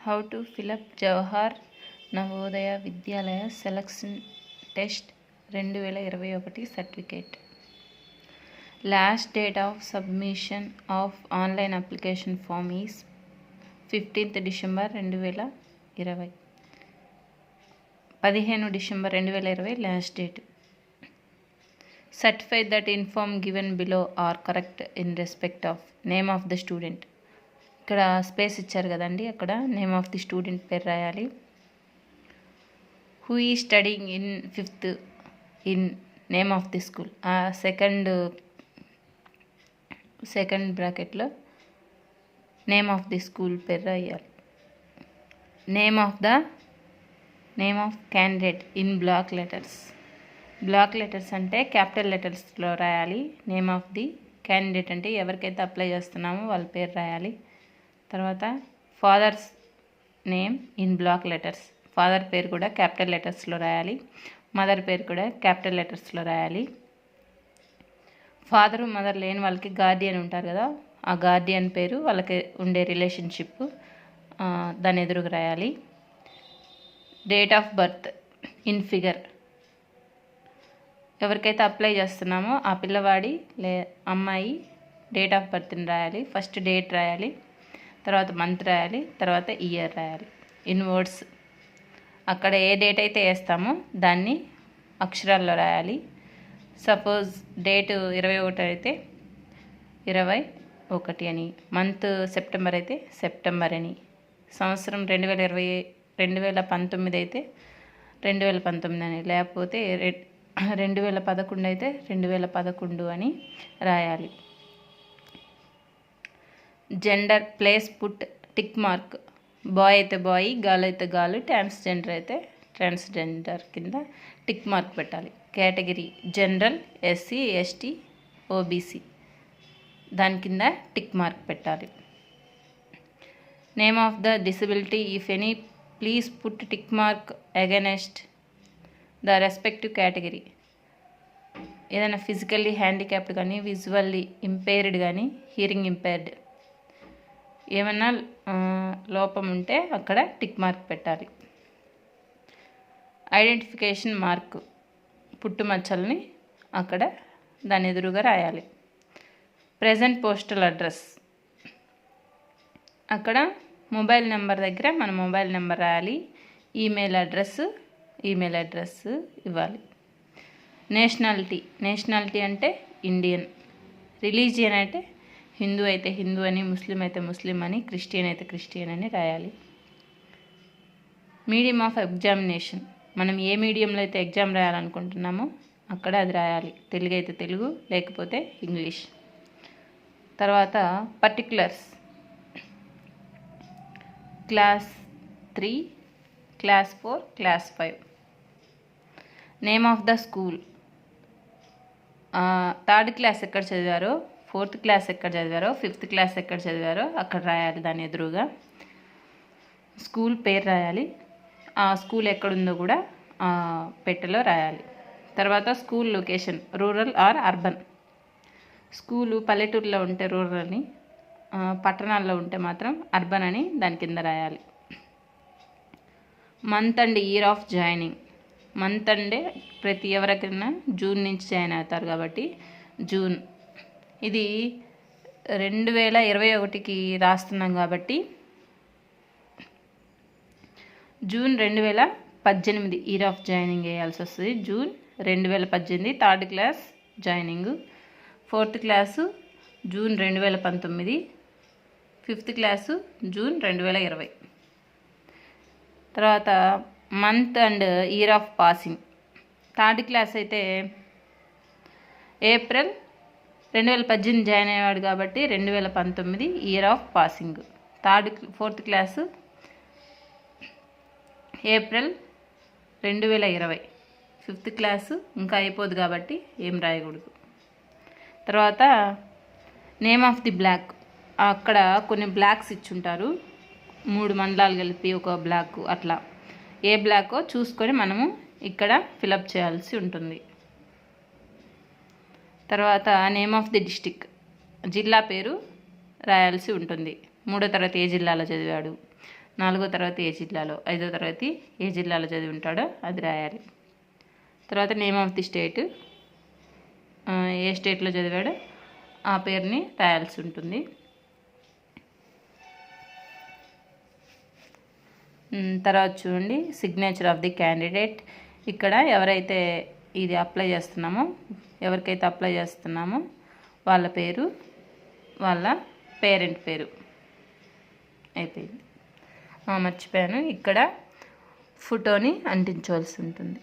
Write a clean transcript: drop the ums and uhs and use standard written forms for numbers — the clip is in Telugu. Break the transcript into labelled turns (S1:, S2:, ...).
S1: How to fill up Jawahar Navodaya Vidyalaya selection test 2021 certificate. Last date of submission of online application form is 15th December 2020. 15 December 2020 last date. Certify that inform given below are correct in respect of name of the student. ఇక్కడ స్పేస్ ఇచ్చారు కదండి, అక్కడ నేమ్ ఆఫ్ ది స్టూడెంట్ పేరు రాయాలి. Who is studying in 5th in name of the school. ఆ సెకండ్ బ్రాకెట్లో నేమ్ ఆఫ్ ది స్కూల్ పేరు రాయాలి. Name of candidate in block letters. Block letters అంటే క్యాపిటల్ లెటర్స్లో రాయాలి. నేమ్ ఆఫ్ ది క్యాండిడేట్ అంటే ఎవరికైతే అప్లై చేస్తున్నామో వాళ్ళ పేరు రాయాలి. తర్వాత father's name in block letters. Father పేరు కూడా క్యాపిటల్ లెటర్స్లో రాయాలి. మదర్ పేరు కూడా క్యాపిటల్ లెటర్స్లో రాయాలి. ఫాదరు మదర్ లేని వాళ్ళకి గార్డియన్ ఉంటారు కదా, ఆ గార్డియన్ పేరు, వాళ్ళకి ఉండే రిలేషన్షిప్ దాని ఎదురుగా రాయాలి. Date of birth in figure. ఎవరికైతే అప్లై చేస్తున్నామో ఆ పిల్లవాడి అమ్మాయి డేట్ ఆఫ్ బర్త్ని రాయాలి. ఫస్ట్ డేట్ రాయాలి, తర్వాత మంత్ రాయాలి, తర్వాత ఇయర్ రాయాలి. ఇన్ వర్డ్స్ అక్కడ ఏ డేట్ అయితే వేస్తామో దాన్ని అక్షరాల్లో రాయాలి. సపోజ్ డేట్ 21 అయితే 21 అని, మంత్ సెప్టెంబర్ అయితే సెప్టెంబర్ అని, సంవత్సరం 2019 అయితే 2019 అని, లేకపోతే 2011 అయితే 2011 అని రాయాలి. Gender place put tick mark. Boy అయితే బాయ్, గర్ల్ అయితే గర్ల్, ట్రాన్స్జెండర్ అయితే ట్రాన్స్జెండర్ కింద టిక్ మార్క్ పెట్టాలి. Category general, SC, ST, OBC దాని కింద టిక్ మార్క్ పెట్టాలి. Name of the disability if any please put tick mark against the respective category. ఏదైనా ఫిజికల్లీ హ్యాండిక్యాప్డ్ కానీ, విజువల్లీ ఇంపేర్డ్ కానీ, హియరింగ్ ఇంపేర్డ్ ఏమన్నా లోపం ఉంటే అక్కడ టిక్ మార్క్ పెట్టాలి. ఐడెంటిఫికేషన్ మార్క్, పుట్టుమచ్చల్ని అక్కడ దాని ఎదురుగా రాయాలి. ప్రెజెంట్ పోస్టల్ అడ్రస్, అక్కడ మొబైల్ నెంబర్ దగ్గర మన మొబైల్ నెంబర్ రాయాలి. ఈమెయిల్ అడ్రస్ ఇవ్వాలి. నేషనాలిటీ అంటే ఇండియన్. రిలీజియన్ అయితే హిందూ అయితే హిందూ అని, ముస్లిం అయితే ముస్లిం అని, క్రిస్టియన్ అయితే క్రిస్టియన్ అని రాయాలి. మీడియం ఆఫ్ ఎగ్జామినేషన్, మనం ఏ మీడియంలో అయితే ఎగ్జామ్ రాయాలనుకుంటున్నామో అక్కడ అది రాయాలి. తెలుగు అయితే తెలుగు, లేకపోతే ఇంగ్లీష్. తర్వాత particulars, class 3, class 4, class 5. Name of the school, 3rd class ఎక్కడ చదివారో, 4th క్లాస్ ఎక్కడ చదివారో, 5th క్లాస్ ఎక్కడ చదివారో అక్కడ రాయాలి. దాని ఎదురుగా స్కూల్ పేరు రాయాలి. ఆ స్కూల్ ఎక్కడుందో కూడా పెట్టెలో రాయాలి. తర్వాత school location rural or urban. School పల్లెటూరులో ఉంటే రూరల్ అని, పట్టణాల్లో ఉంటే మాత్రం అర్బన్ అని దాని కింద రాయాలి. Month and year of joining. Month అంటే ప్రతి ఎవరికైనా జూన్ నుంచి జాయిన్ అవుతారు కాబట్టి జూన్. ఇది 2021కి రాస్తున్నాం కాబట్టి జూన్ 2018 ఇయర్ ఆఫ్ జాయినింగ్ వేయాల్సి వస్తుంది. June 2018 3rd class joining. 4th class June 2019, 5th class June 2020. తర్వాత month and year of passing. 3rd class అయితే ఏప్రిల్ 2018 జాయిన్ అయ్యేవాడు కాబట్టి 2019 year of passing. 4th class April 2020. 5th class ఇంకా అయిపోదు కాబట్టి ఏం రాయకూడదు. తర్వాత నేమ్ ఆఫ్ ది బ్లాక్, అక్కడ కొన్ని బ్లాక్స్ ఇచ్చుంటారు, 3 మండలాలు కలిపి ఒక బ్లాక్, అట్లా ఏ బ్లాకో చూసుకొని మనము ఇక్కడ ఫిలప్ చేయాల్సి ఉంటుంది. తర్వాత నేమ్ ఆఫ్ ది డిస్టిక్, జిల్లా పేరు రాయాల్సి ఉంటుంది. 3వ తరగతి ఏ జిల్లాలో చదివాడు, 4వ తరగతి ఏ జిల్లాలో, 5వ తరగతి ఏ జిల్లాలో చదివి ఉంటాడో అది రాయాలి. తర్వాత నేమ్ ఆఫ్ ది స్టేట్, ఏ స్టేట్లో చదివాడో ఆ పేరుని రాయాల్సి ఉంటుంది. తర్వాత చూడండి సిగ్నేచర్ ఆఫ్ ది క్యాండిడేట్. ఇక్కడ ఎవరైతే ఇది అప్లై చేస్తున్నామో, ఎవరికైతే అప్లై చేస్తున్నామో వాళ్ళ పేరు, వాళ్ళ పేరెంట్ పేరు. అయిపోయింది. మర్చిపోయాను, ఇక్కడ ఫోటోని అంటించవలసి ఉంటుంది.